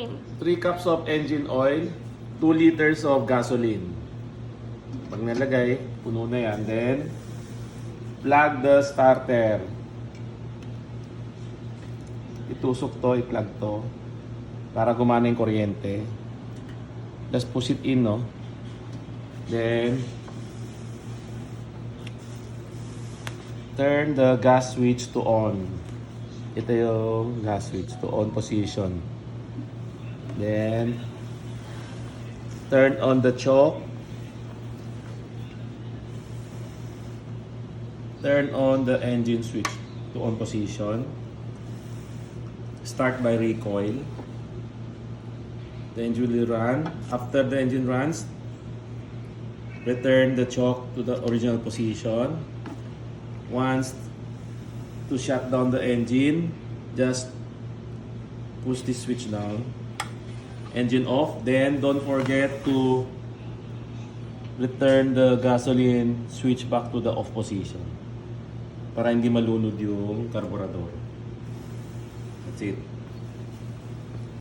gasoline. 3 cups of engine oil, 2 liters of gasoline. Pag nalagay, puno na yan. Then, plug the starter. Itusok to, i-plug to. Para gumana yung kuryente. Just push it in, no? Then, turn the gas switch to on. Ito yung gas switch to on position. Then, turn on the choke. Turn on the engine switch to on position. Start by recoil. The engine will run. After the engine runs, return the choke to the original position. Once to shut down the engine, just push this switch down. Engine off. Then don't forget to return the gasoline switch back to the off position para hindi malunod yung carburetor. That's it.